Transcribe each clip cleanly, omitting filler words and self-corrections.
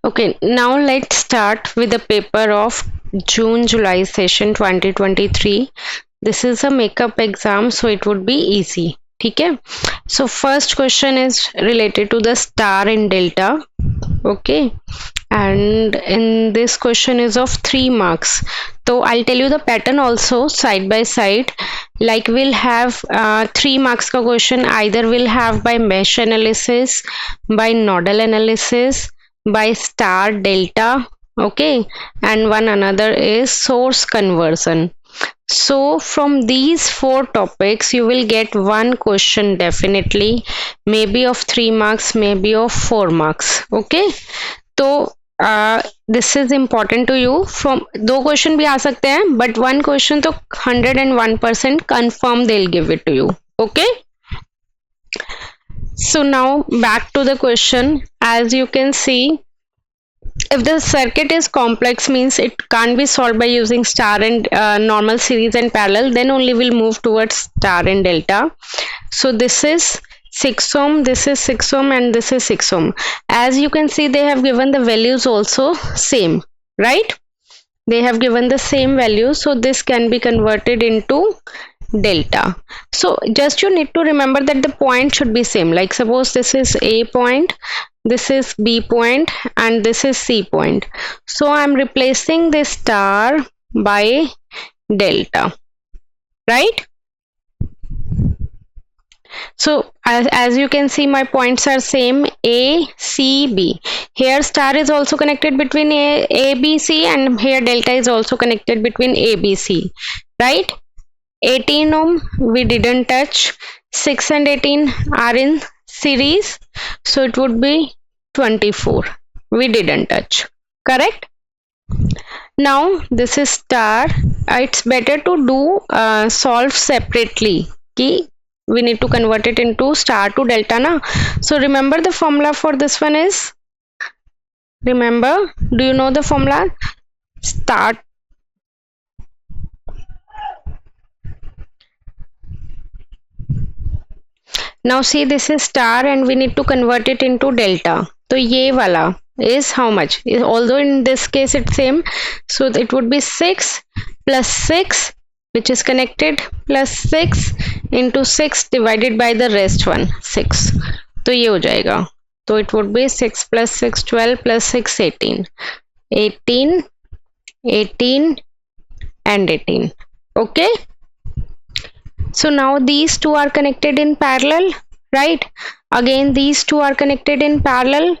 Okay, now let's start with the paper of June-July session 2023. This is a makeup exam, so it would be easy. Okay, so first question is related to the star and delta. Okay, and in this question is of 3 marks. So I'll tell you the pattern also side by side. Like we'll have 3 marks ka question, either we'll have by mesh analysis, by nodal analysis, by star delta, okay, and one another is source conversion. So from these 4 topics you will get one question definitely, maybe of 3 marks, maybe of 4 marks. Okay, so this is important to you. From 2 question भी आ सकते हैं, but one question तो 101% confirm they'll give it to you. Okay, so now back to the question. As you can see, if the circuit is complex, means it can't be solved by using star and normal series and parallel, then only we'll move towards star and delta. So this is 6 ohm, this is 6 ohm, and this is 6 ohm. As you can see, they have given the values also same, right? They have given the same value, so this can be converted into delta. So just you need to remember that the point should be same. Like suppose this is A point, this is B point, and this is C point. So I'm replacing this star by delta, right? So as you can see, my points are same, A, C, B. Here star is also connected between A, B, C, and here delta is also connected between A, B, C, right? 18 ohm we didn't touch. 6 and 18 are in series, so it would be 24. We didn't touch, correct? Now this is star. It's better to do solve separately. Ki we need to convert it into star to delta na. So remember the formula for this one is, remember, do you know the formula? Start. Now see, this is star and we need to convert it into delta. So ye wala is how much? Although in this case it's same, so it would be 6 plus 6, which is connected, plus 6 into 6 divided by the rest one, 6. So ye ho jayega. So it would be 6 plus 6 12 plus 6 18. 18, 18 and 18. Okay. So now these two are connected in parallel, right? Again these two are connected in parallel,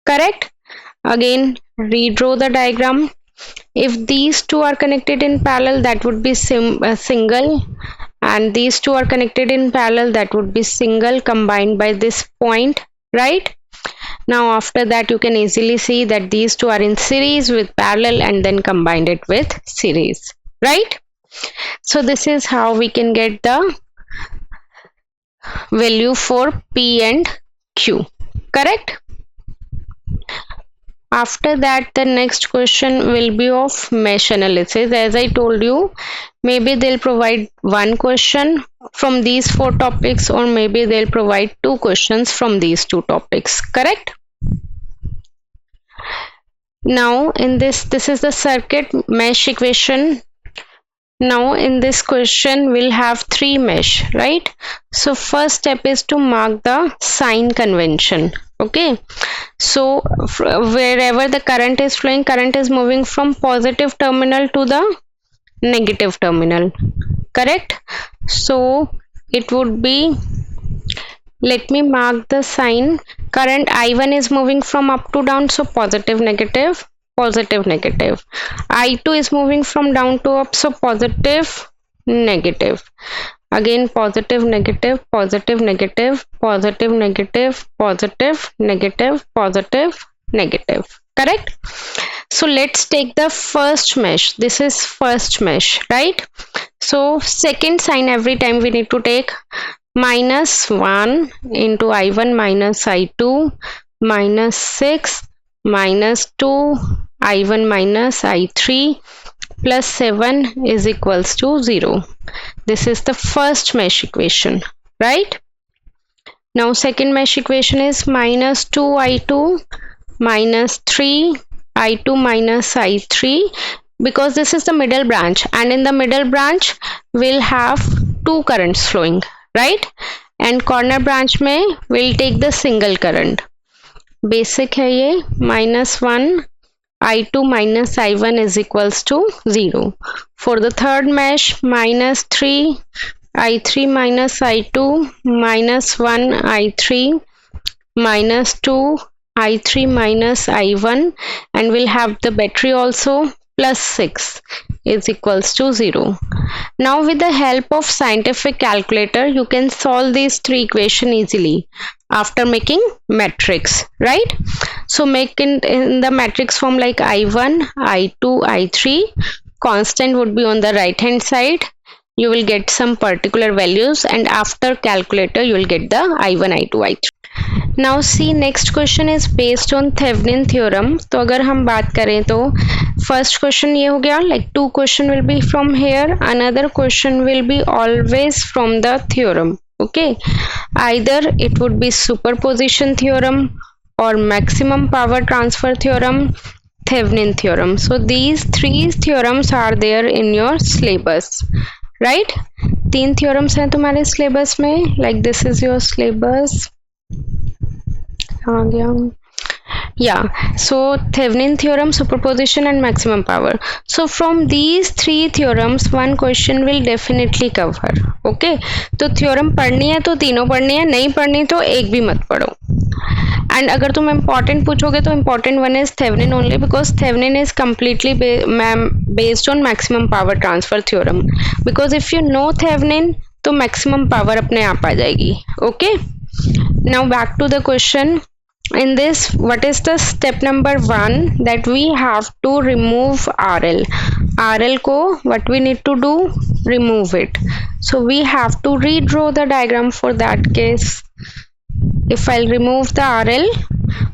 correct? Again redraw the diagram. If these two are connected in parallel, that would be single, and these two are connected in parallel, that would be single combined by this point, right? Now after that you can easily see that these two are in series with parallel and then combined it with series, right? So this is how we can get the value for P and Q, correct? After that the next question will be of mesh analysis. As I told you, maybe they'll provide one question from these 4 topics, or maybe they'll provide 2 questions from these 2 topics, correct? Now in this is the circuit mesh equation. Now in this question we'll have 3 mesh, right? So first step is to mark the sign convention. Okay, so wherever the current is flowing, current is moving from positive terminal to the negative terminal, correct? So it would be, let me mark the sign. Current I1 is moving from up to down, so positive negative, positive negative. I2 is moving from down to up, so positive negative. Again positive negative, positive negative, positive negative, positive negative, positive negative, correct? So let's take the first mesh. This is first mesh, right? So second sign every time we need to take minus 1 into I1 minus I2 minus 6 minus 2 I1 minus I3 plus 7 is equals to 0. This is the first mesh equation, right? Now second mesh equation is minus 2 I2 minus 3 I2 minus I3, because this is the middle branch, and in the middle branch we'll have two currents flowing, right? And corner branch में we'll take the single current. Basic है ये, minus 1 I2 minus I1 is equals to 0. For the third mesh, minus 3 I3 minus I2 minus 1 I3 minus 2 I3 minus I1, and we'll have the battery also, plus 6 is equals to 0. Now with the help of scientific calculator, you can solve these three equations easily after making matrix, right? So make it in the matrix form like I1, I2, I3. Constant would be on the right hand side. You will get some particular values, and after calculator you will get the I1, I2, I3. Now see, next question is based on Thevenin theorem. तो अगर हम बात करें तो first question ये हो गया, like two question will be from here, another question will be always from the theorem. Okay, either it would be superposition theorem or maximum power transfer theorem, Thevenin theorem. So these three theorems are there in your syllabus, right? तीन theorems हैं तुम्हारे syllabus में, like this is your syllabus. Yeah, so Thevenin theorem, superposition and maximum power. So from these three theorems one question will definitely cover. Okay, तो theorem पढ़नी है तो तीनों पढ़नी है, नहीं पढ़नी तो एक भी मत पढ़ो. And अगर तुम important पूछोगे तो important one is Thevenin only, because Thevenin is completely based on maximum power transfer theorem. Because if you know Thevenin तो maximum power अपने आप आ जाएगी. Okay, now back to the question. In this, what is the step number 1? That we have to remove RL. RL को what we need to do? Remove it. So we have to redraw the diagram for that case. If I'll remove the RL,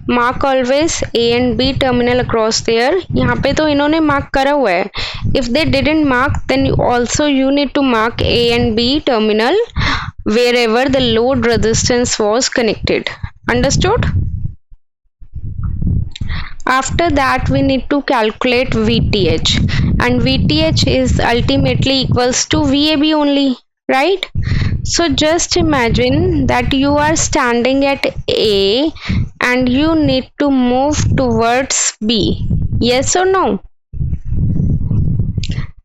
mark always A and B terminal across there. यहाँ पे तो इन्होंने mark करा हुआ है. If they didn't mark, then you need to mark A and B terminal wherever the load resistance was connected. Understood? After that we need to calculate VTH, and VTH is ultimately equals to VAB only, right? So just imagine that you are standing at A and you need to move towards B. Yes or no?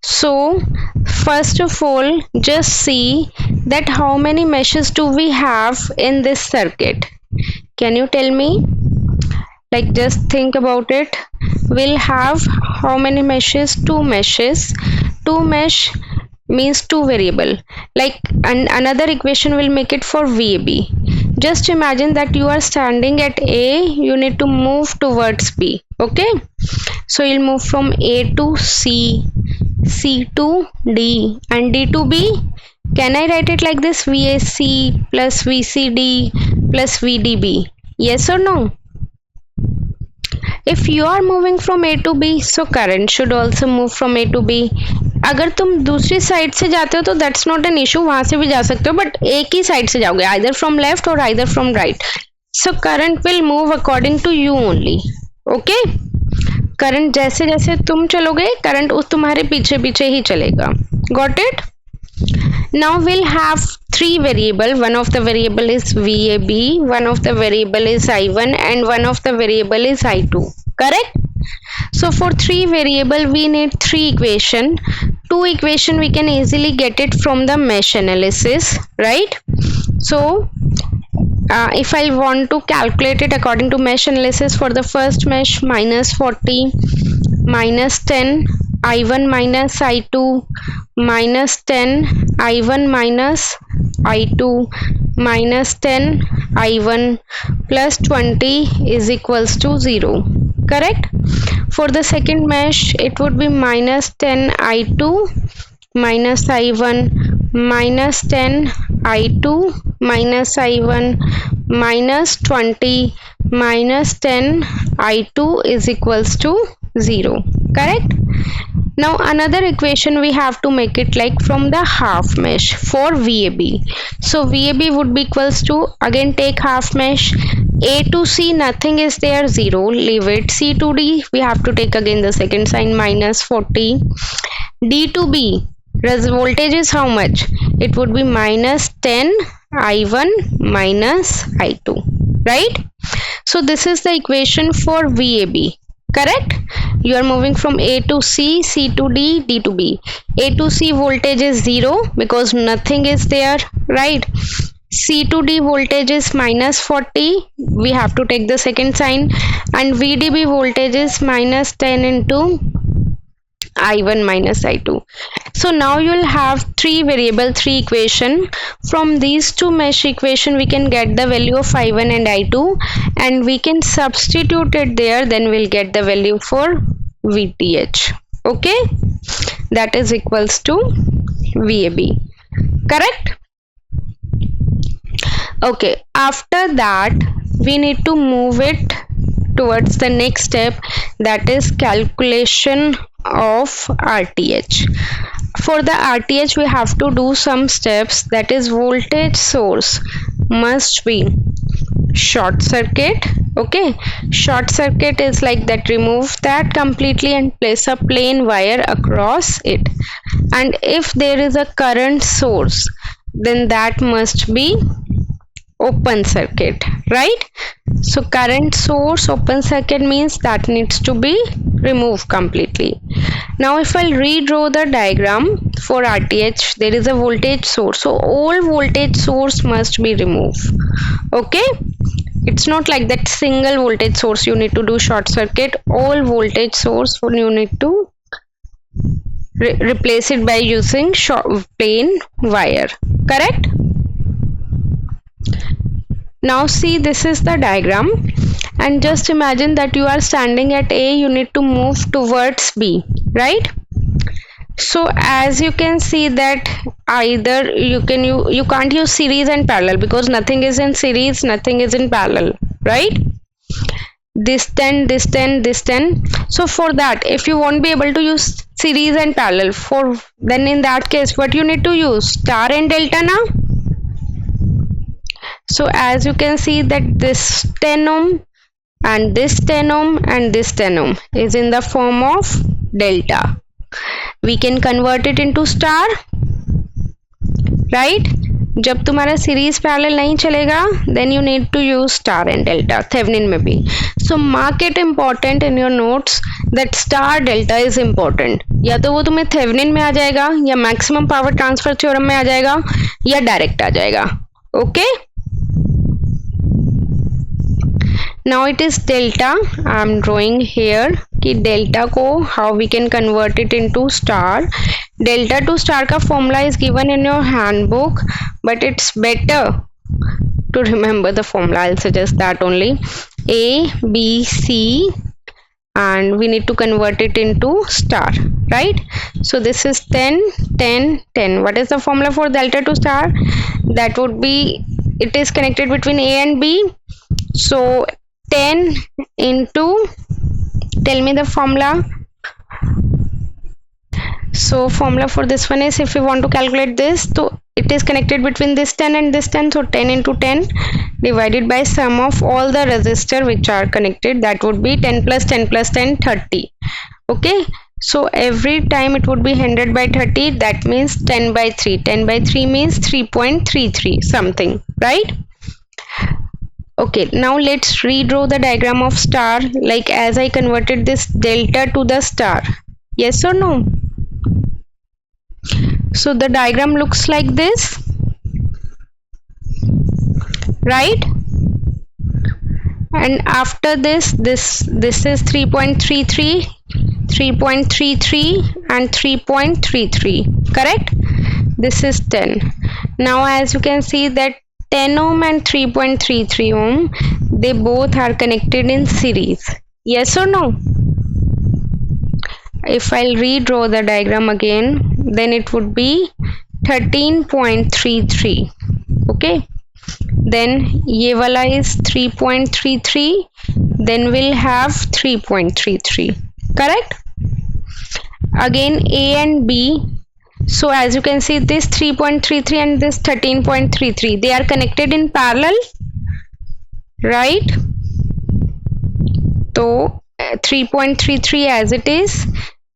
So first of all, just see that how many meshes do we have in this circuit. Can you tell me? Like just think about it. We'll have how many meshes? Two meshes. Two mesh means two variable. Like another equation will make it for VAB. Just imagine that you are standing at A, you need to move towards B. Okay, so you'll move from A to C, C to D, and D to B. Can I write it like this? VAC plus VCD plus VDB. Yes or no? If you are moving from A to B, so current should also move from A to B. अगर तुम दूसरी side से जाते हो तो that's not an issue, वहां से भी जा सकते हो, but एक ही साइड से जाओगे, either from left or either from right. So current will move according to you only. Okay? Current जैसे जैसे तुम चलोगे, करंट उस तुम्हारे पीछे पीछे ही चलेगा. Got it? Now we'll have three variable. One of the variable is VAB, one of the variable is I1, and one of the variable is I2. Correct? So for three variable we need three equation. Two equation we can easily get it from the mesh analysis, right? So if I want to calculate it according to mesh analysis, for the first mesh, minus 40, minus 10, I1 minus I2, minus 10, I1 minus I2, minus 10, I1 plus 20 is equals to 0. Correct? For the second mesh, it would be minus 10 I2, minus I1, minus 10 I2, minus I1, minus 20, minus 10 I2 is equals to 0. Correct? Now another equation we have to make it like from the half mesh for VAB. So VAB would be equals to, again take half mesh, A to C, nothing is there, 0, leave it. C to D, we have to take again the second sign, minus 40. D to B, voltage is how much? It would be minus 10 I1 minus I2, right? So this is the equation for VAB, correct? You are moving from A to C, C to D, D to B. A to C voltage is 0 because nothing is there, right? C to D voltage is minus 40, we have to take the second sign, and VDB voltage is minus 10 into I1 minus I2. So now you'll have three variable, three equation. From these two mesh equation we can get the value of I1 and I2, and we can substitute it there, then we'll get the value for VTH. Okay, that is equals to VAB, correct? Okay, after that we need to move it towards the next step, that is calculation of RTH. For the RTH we have to do some steps, that is voltage source must be short circuit. Okay, short circuit is like that, remove that completely and place a plain wire across it, and if there is a current source then that must be open circuit, right? So current source open circuit means that needs to be removed completely. Now if I'll redraw the diagram for RTH, there is a voltage source, so all voltage source must be removed. Okay, it's not like that single voltage source you need to do short circuit, all voltage source you need to replace it by using plain wire, correct? Now see, this is the diagram, and just imagine that you are standing at A, you need to move towards B, right? So as you can see that either you can't use series and parallel because nothing is in series, nothing is in parallel, right? This 10, this 10, this 10. So for that, if you won't be able to use series and parallel, then in that case what you need to use? Star and delta now. So as you can see that this 10 ohm and this 10 ohm and this 10 ohm is in the form of delta. We can convert it into star, right? जब तुम्हारा series parallel नहीं चलेगा, then you need to use star and delta, Thevenin में भी. So mark it important in your notes that star delta is important. या तो वो तुम्हें Thevenin में आ जाएगा, या maximum power transfer theorem में आ जाएगा, या direct आ जाएगा. Okay? Now it is delta. I am drawing here कि delta को how we can convert it into star. Delta to star का formula is given in your handbook, but it's better to remember the formula. I'll suggest that only. A, B, C, and we need to convert it into star, right? So this is 10, 10, 10. What is the formula for delta to star? That would be, it is connected between A and B. So 10 into, tell me the formula. So formula for this one is, if you want to calculate this, so it is connected between this 10 and this 10, so 10 into 10 divided by sum of all the resistor which are connected, that would be 10 plus 10 plus 10, 30. Okay, so every time it would be 100 by 30, that means 10 by 3. 10 by 3 means 3.33 something, right? Okay, now let's redraw the diagram of star, like as I converted this delta to the star. Yes or no? So the diagram looks like this, right? And after this is 3.33, 3.33 and 3.33, correct? This is 10. Now as you can see that 10 ohm and 3.33 ohm, they both are connected in series. Yes or no? If I'll redraw the diagram again, then it would be 13.33. Okay, then ye wala is 3.33, then we'll have 3.33, correct? Again A and B. So as you can see, this 3.33 and this 13.33, they are connected in parallel. right? तो 3.33 as it is,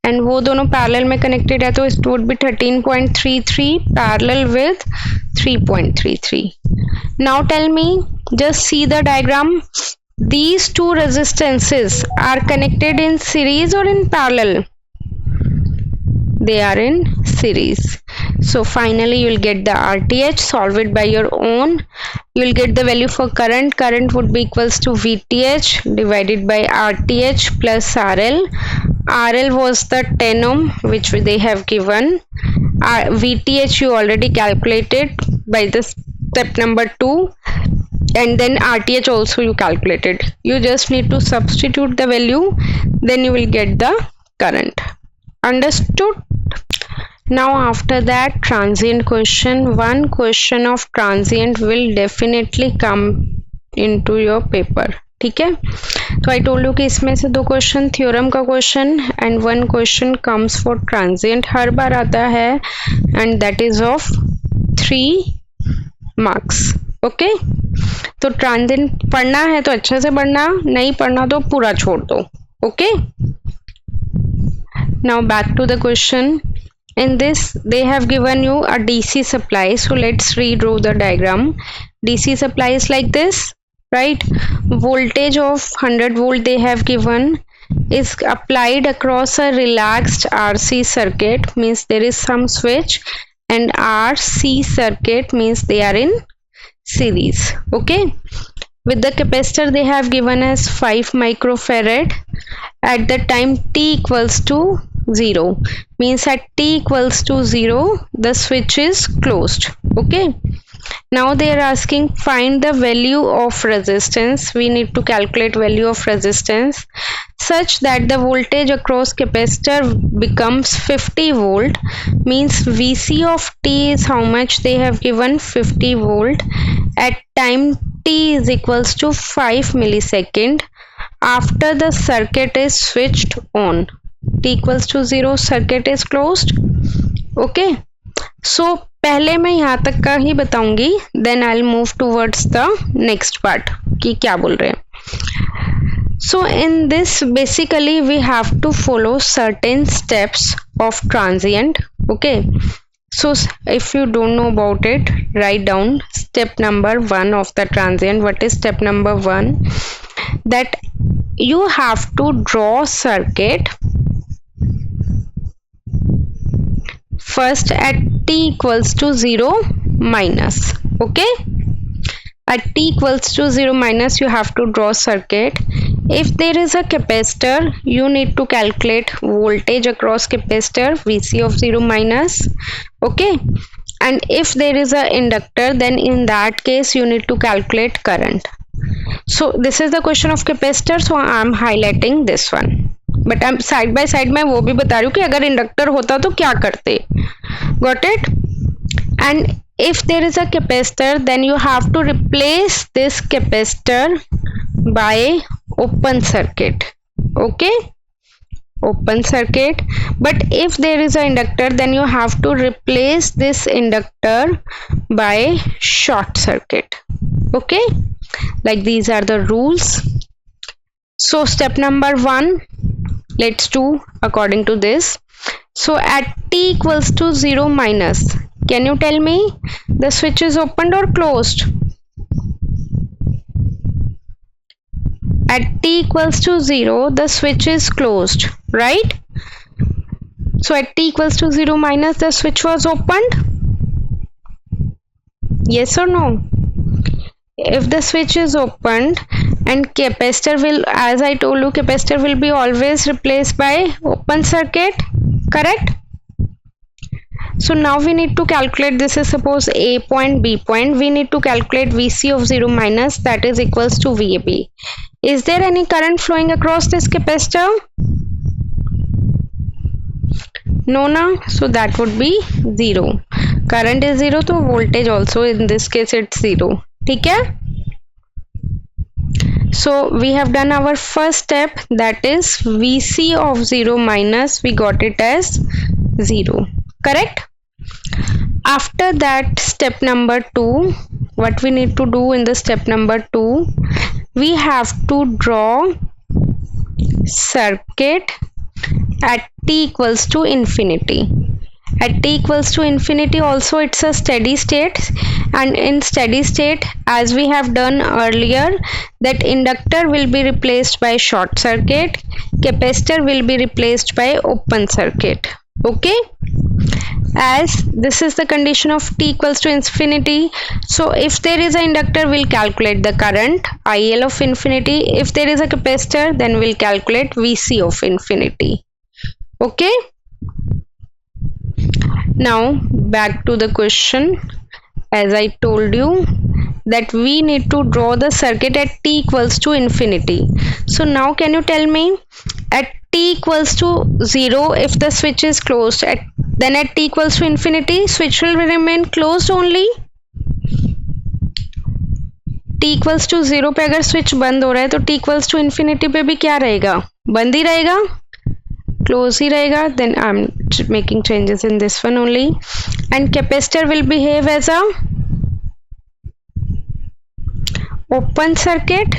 and वो दोनों parallel में connected है, तो it would be 13.33 parallel with 3.33. Now tell me, just see the diagram. These two resistances are connected in series or in parallel? They are in series. So finally you will get the RTH. Solve it by your own. You will get the value for current. Current would be equals to VTH divided by RTH plus RL. RL was the 10 ohm which they have given. VTH you already calculated by the step number 2, and then RTH also you calculated. You just need to substitute the value, then you will get the current. Understood? Now after that, transient question. One question of transient will definitely come into your paper. ठीक है, तो I told you कि इसमें से 2 question theorem का question and 1 question comes for transient, हर बार आता है, and that is of 3 marks. Okay, तो ट्रांजिएंट पढ़ना है तो अच्छे से पढ़ना, नहीं पढ़ना तो पूरा छोड़ दो. Okay, now back to the question. In this they have given you a DC supply, so let's redraw the diagram. DC supply is like this, right? Voltage of 100 volt they have given is applied across a relaxed RC circuit, means there is some switch, and RC circuit means they are in series. Okay, with the capacitor they have given as 5 microfarad at the time t equals to 0, means at t equals to 0 the switch is closed. Okay, now they are asking find the value of resistance. We need to calculate value of resistance such that the voltage across capacitor becomes 50 volt, means VC of t is how much they have given, 50 volt at time t is equals to 5 millisecond after the circuit is switched on. T equals to 0, circuit is closed. Okay, so पहले मैं यहाँ तक का ही बताऊंगी, then I'll move towards the next part कि क्या बोल रहे हैं. So in this basically we have to follow certain steps of transient. Okay, so if you don't know about it, write down step number 1 of the transient. What is step number 1? That you have to draw circuit first at t equals to 0 minus. Okay, at t equals to 0 minus you have to draw circuit. If there is a capacitor, you need to calculate voltage across capacitor, VC of 0 minus. Okay, and if there is a inductor, then in that case you need to calculate current. So this is the question of capacitor, so I am highlighting this one, but I'm side by side मैं वो भी बता रही हूँ कि अगर inductor होता तो क्या करते. Got it? And if there is a capacitor, then you have to replace this capacitor by open circuit. Okay, open circuit. But if there is an inductor, then you have to replace this inductor by short circuit. Okay, like these are the rules. So step number 1, let's do according to this. So at t equals to 0 minus, can you tell me the switch is opened or closed? At t equals to 0 the switch is closed, right? So at t equals to 0 minus the switch was opened. Yes or no? If the switch is opened and capacitor will, as I told you, capacitor will be always replaced by open circuit, correct? So now we need to calculate, this is suppose A point, B point, we need to calculate VC of 0 minus, that is equals to VAB. Is there any current flowing across this capacitor? No, na? So that would be 0. Current is 0, so voltage also in this case it's 0. ठीक है? So we have done our first step, that is VC of 0 minus, we got it as 0, correct? After that, step number 2, what we need to do in the step number 2, we have to draw circuit at t equals to infinity. At t equals to infinity also it's a steady state, and in steady state, as we have done earlier, that inductor will be replaced by short circuit, capacitor will be replaced by open circuit. Okay, as this is the condition of t equals to infinity, so if there is an inductor, we'll calculate the current IL of infinity. If there is a capacitor, then we'll calculate VC of infinity. Okay, now back to the question. As I told you that we need to draw the circuit at t equals to infinity. So now can you tell me, at t equals to 0, if the switch is closed, then at t equals to infinity, switch will remain closed only. t equals to 0 पे अगर switch बंद हो रहा है तो t equals to infinity पे भी क्या रहेगा, बंद ही रहेगा, close ही रहेगा. Then I'm making changes in this one only, and capacitor will behave as a open circuit,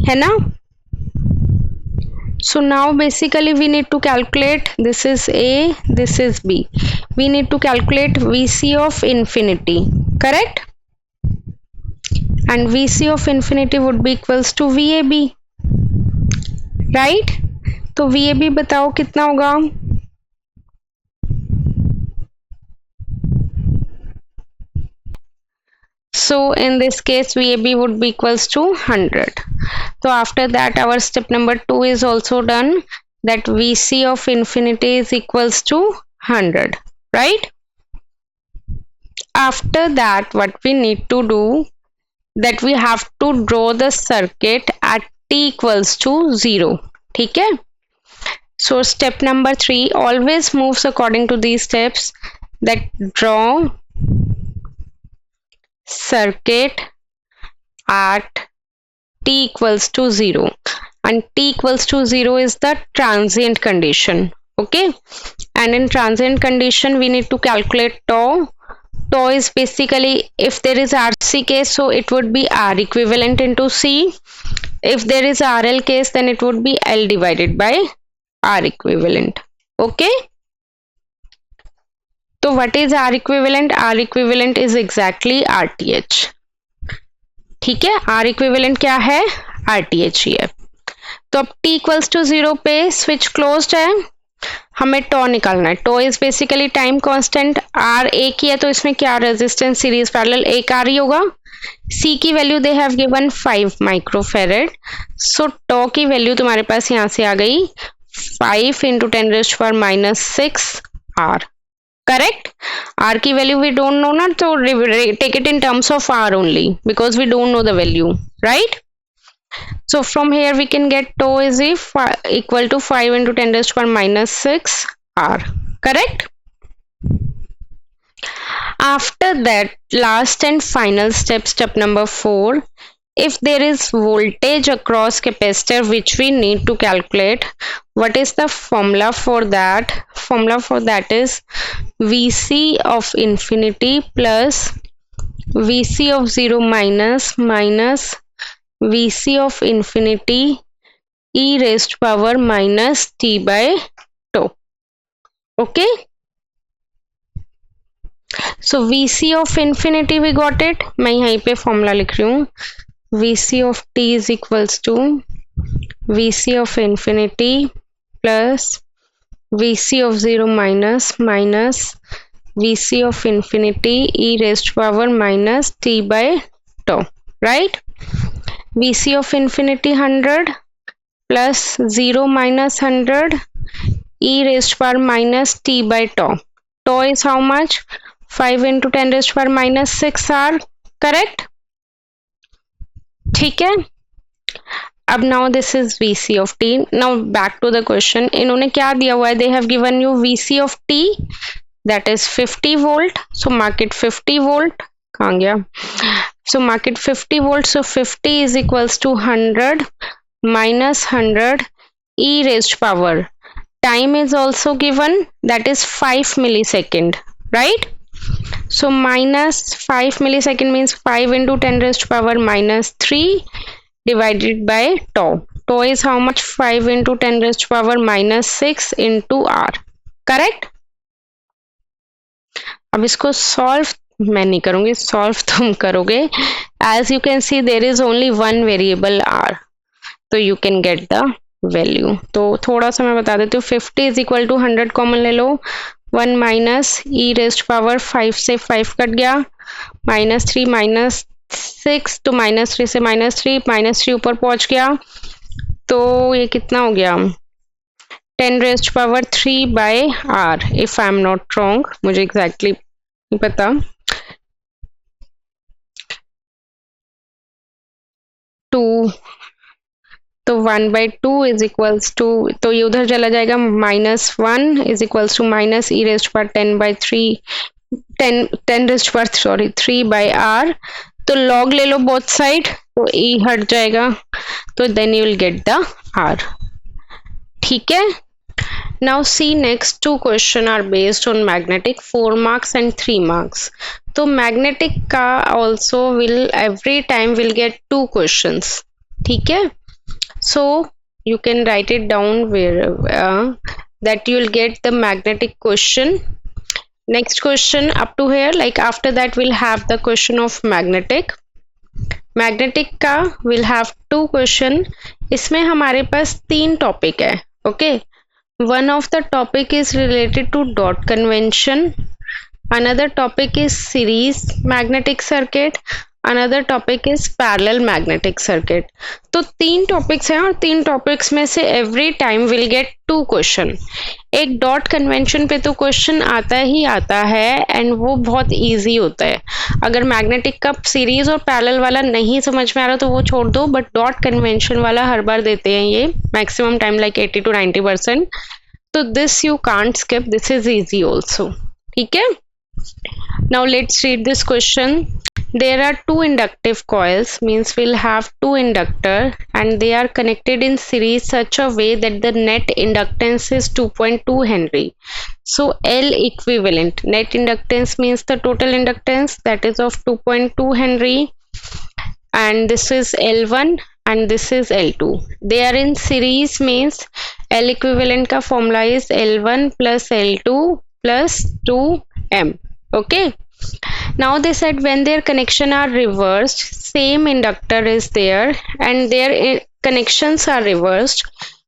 है ना. So now basically we need to calculate, this is A, this is B. We need to calculate VC of infinity, correct? And VC of infinity would be equals to VAB, right? तो VAB बताओ कितना होगा? So in this case VAB would be equals to 100. So after that our step number 2 is also done, that VC of infinity is equals to 100, right? After that what we need to do, that we have to draw the circuit at t equals to 0. ठीक है? So step number 3 always moves according to these steps, that draw circuit at t equals to 0, and t equals to 0 is the transient condition. Okay, and in transient condition we need to calculate tau. Tau is basically, if there is RC case, so it would be R equivalent into C. If there is RL case, then it would be L divided by R equivalent. Okay, so what is R equivalent? R equivalent is exactly RTH. ठीक है, R equivalent क्या है? RTH ही है. तो अब t equals to 0 पे switch closed है, हमें tau निकालना है. tau is basically time constant. R एक ही है तो इसमें क्या resistance series parallel एक R ही होगा. C की value they have given 5 microfarad. So tau की वैल्यू तुम्हारे पास यहाँ से आ गई 5 into 10 raised to power minus 6 R. Correct? R की value we don't know ना, so take it in terms of R only, because we don't know the value, right? So from here we can get tau is equal to 5 into 10 raised to power minus 6 R. Correct? After that, last and final step, step number 4. If there is voltage across capacitor which we need to calculate, what is the formula for that? Formula for that is VC of infinity plus VC of 0 minus VC of infinity e raised to power minus t by tau. Okay, so VC of infinity we got it. मैं यहीं पे formula लिख रही हूँ. VC of t is equals to VC of infinity plus VC of 0 minus VC of infinity e raised to power minus t by tau, right? VC of infinity 100 plus 0 minus 100 e raised to power minus t by tau. Tau is how much? 5 into 10 raised to power minus 6 R. Correct? ठीक है. अब now this is VC of t. Now back to the question. इन्होंने क्या दिया हुआ है? They have given you VC of t, that is 50 volt. So mark it 50 volt. कहाँ गया? So mark it 50 volt. So 50 is equals to 100 minus 100 e raised to power. Time is also given, that is 5 millisecond, right? So minus 5 millisecond means 5 into 10 raised to power minus 3 divided by tau. Tau is how much? 5 into 10 raised to power minus 6 into r. Correct? अब इसको solve मैं नहीं करूंगी, solve तुम करोगे. As you can see there is only one variable r, तो you can get the value. तो थोड़ा सा मैं बता देती हूँ. 50 is equal to 100 कॉमन ले लो. 1 माइनस e रेस्ट पावर 5 से 5 कट गया. माइनस 3 माइनस 6 तो माइनस 3 से माइनस 3 ऊपर पहुंच गया. तो ये कितना हो गया? 10 rest power 3 by r if I am not wrong, मुझे एग्जैक्टली नहीं पता. 2 तो 1 बाई 2 इज इक्वल्स टू, तो ये उधर चला जाएगा. Minus 1 is equals to minus e rest पर 10 बाई 3 10 रेस्ट पर सॉरी 3 बाई r. तो log ले लो बोथ साइड, तो e हट जाएगा. तो then you will get the r. ठीक है. Now see next two question are based on magnetic, 4 marks and 3 marks. तो magnetic का also will every time will get 2 questions. ठीक है. So you can write it down where that you will get the magnetic question. Next question up to here, like after that we'll have the question of magnetic. Magnetic का will have 2 question. इसमें हमारे पास 3 topic है. Okay. One of the topic is related to dot convention. Another topic is series magnetic circuit. Another topic is parallel magnetic circuit. तो 3 topics हैं और 3 topics में से every time will get 2 question. एक dot convention पे तो question आता ही आता है एंड वो बहुत इजी होता है. अगर मैग्नेटिक का सीरीज और पैरेलल वाला नहीं समझ में आ रहा तो वो छोड़ दो, बट डॉट कन्वेंशन वाला हर बार देते हैं ये मैक्सिमम टाइम लाइक 80 to 90%. तो this you can't skip, this is easy also. ठीक है. Now let's read this question. There are 2 inductive coils, means we'll have 2 inductor and they are connected in series such a way that the net inductance is 2.2 Henry. So L equivalent, net inductance means the total inductance, that is of 2.2 Henry, and this is L1 and this is L2. They are in series means L equivalent का formula is L1 plus L2 plus 2M. Okay. Now they said when their connection are reversed, same inductor is there and their connections are reversed,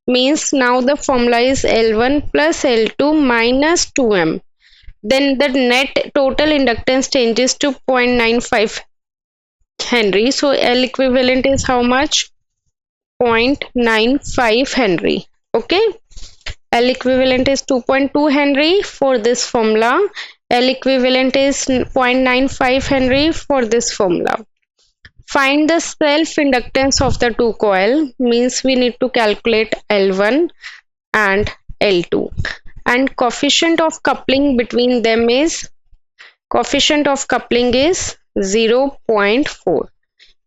means now the formula is L1 plus L2 minus 2M. Then the net total inductance changes to 0.95 Henry. So L equivalent is how much? 0.95 Henry. Okay. L equivalent is 2.2 Henry for this formula. L equivalent is 0.95 Henry for this formula. Find the self inductance of the 2 coil, means we need to calculate L1 and L2, and coefficient of coupling between them is 0.4.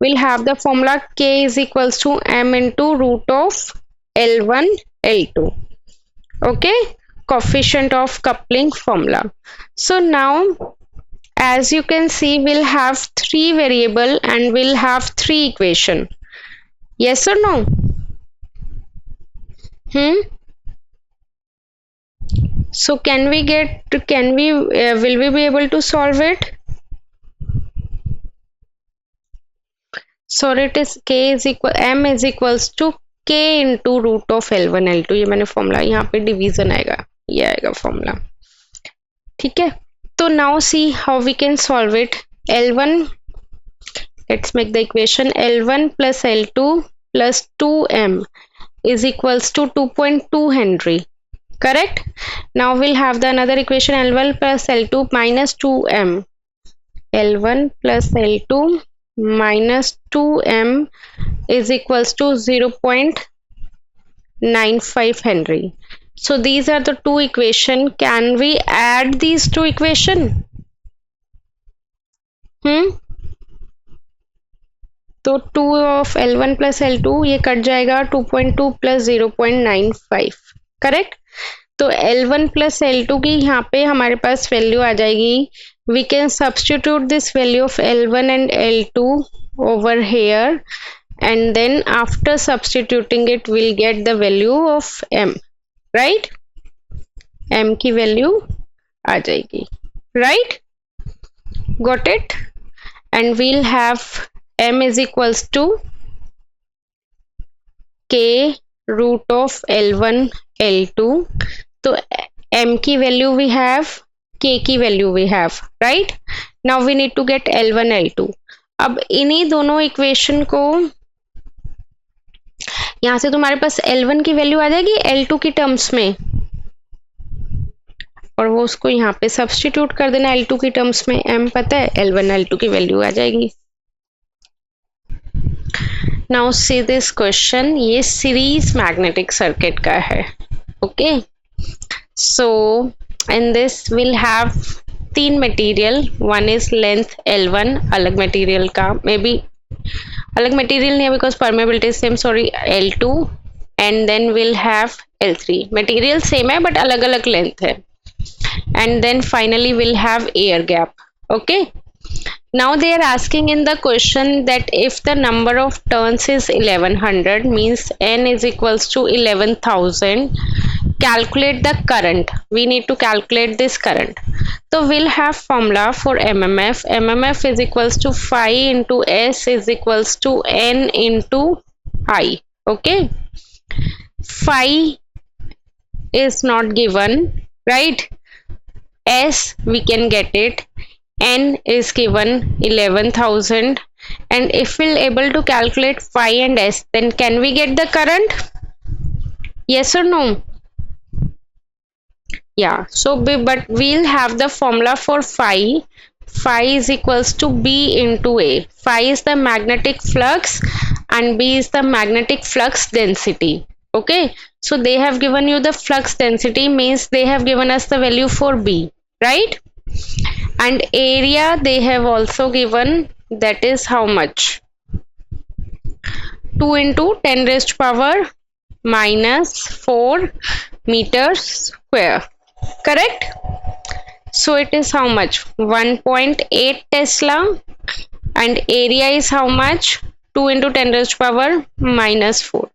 We'll have the formula K is equals to M into root of L1 L2. Okay. Coefficient of coupling formula. So now as you can see we'll have 3 variable and we'll have 3 equation. Yes or no? So will we be able to solve it? So it is K is equal, M is equals to K into root of L1 L2. ये मैंने formula यहाँ पे division आएगा, ये आएगा formula. ठीक है. तो now see how we can solve it. L1, let's make the equation L1 plus L2 plus 2M is equals to 2.2 Henry. Correct. Now we'll have the another equation L1 plus L2 minus 2M. L1 plus L2 minus 2M is equals to 0.95 Henry. So these are the 2 equation. Can we add these 2 equation? तो 2 of L1 plus L2 ये cut जाएगा, 2.2 plus 0.95. Correct. तो L1 plus L2 की यहाँ पे हमारे पास value आ जाएगी. We can substitute this value of L1 and L2 over here, and then after substituting it we'll get the value of M, right? M की value आ जाएगी, right? Got it? And we'll have M is equals to K root of L1 L2. तो M की value we have, K की value we have, right? Now we need to get L1 L2. अब इन्हीं दोनों equation को यहाँ से तुम्हारे पास L1 की वैल्यू आ जाएगी L2 की टर्म्स में, और वो उसको यहाँ पे सब्स्टिट्यूट कर देना L2 की टर्म्स में. M पता है, L1 L2 की वैल्यू आ जाएगी. नाउ सी दिस क्वेश्चन, ये सीरीज मैग्नेटिक सर्किट का है. Okay, so in this will have 3 material. One is length L1, अलग मटेरियल का, मे बी अलग मटेरियल नहीं है because permeability same, sorry, L2, and then will have L3. Material same है but अलग अलग लेंथ है. And then finally we'll have air gap. Okay, now they are asking in the question that if the number of turns is 1100, means N is equals to 11,000, calculate the current. We need to calculate this current. So we'll have formula for MMF. MMF is equals to phi into S is equals to N into I. Okay, phi is not given, right? S we can get it, N is given 11,000, and if we're able to calculate phi and S, then can we get the current? Yes or no? Yeah, so but we'll have the formula for phi. Phi is equals to B into A. Phi is the magnetic flux and B is the magnetic flux density. Okay, so they have given you the flux density, means they have given us the value for B, right? And area they have also given, that is how much? 2 into 10 raised power minus 4 meters square, correct? So it is how much? 1.8 Tesla, and area is how much? 2 into 10 raised power minus 4.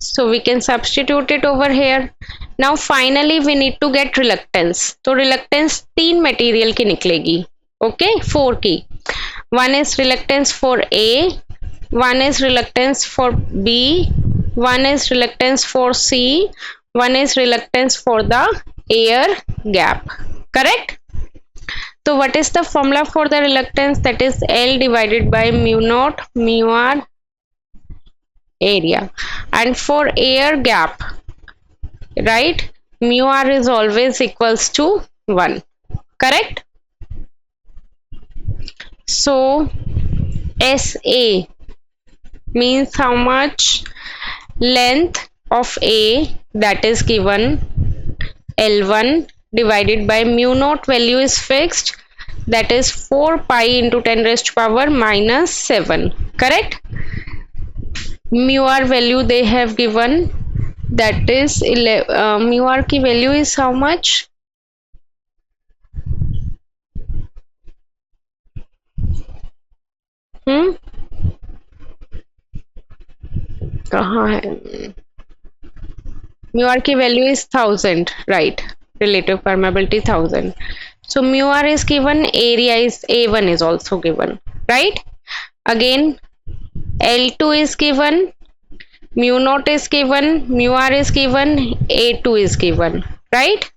So we can substitute it over here. Now finally we need to get reluctance. तो reluctance 3 material की निकलेगी. Okay, 4 की. One is reluctance for A, one is reluctance for B, one is reluctance for C, one is reluctance for the air gap. Correct? So what is the formula for the reluctance? That is L divided by mu naught mu r area. And for air gap, right, mu r is always equals to 1, correct? So SA means how much? Length of A, that is given L1 divided by mu naught, value is fixed, that is 4 pi into 10 raised to power minus 7, correct? Mu r value they have given, that is mu r की value is how much? कहाँ है? Mu r की value is 1000, right? Relative permeability 1000. So mu r is given, area is A1 is also given, right? Again L2 is given, mu naught is given, mu r is given, A2 is given, right?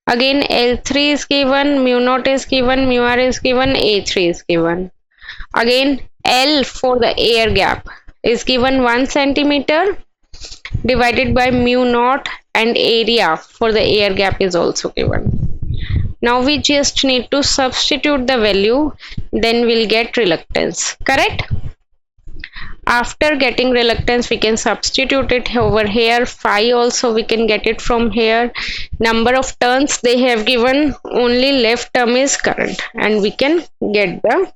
Again L3 is given, mu naught is given, mu r is given, A3 is given. Again L for the air gap is given 1 centimeter divided by mu naught, and area for the air gap is also given. Now we just need to substitute the value, then we'll get reluctance, correct? After getting reluctance we can substitute it over here. Phi also we can get it from here. Number of turns they have given, only left term is current, and we can get the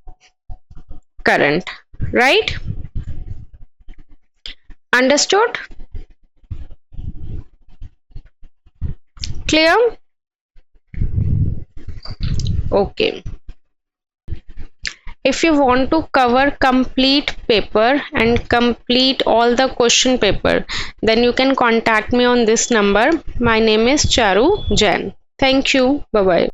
current, right? Understood? Clear? Okay. If you want to cover complete paper and complete all the question paper, then you can contact me on this number. My name is Charu Jain. Thank you. Bye bye.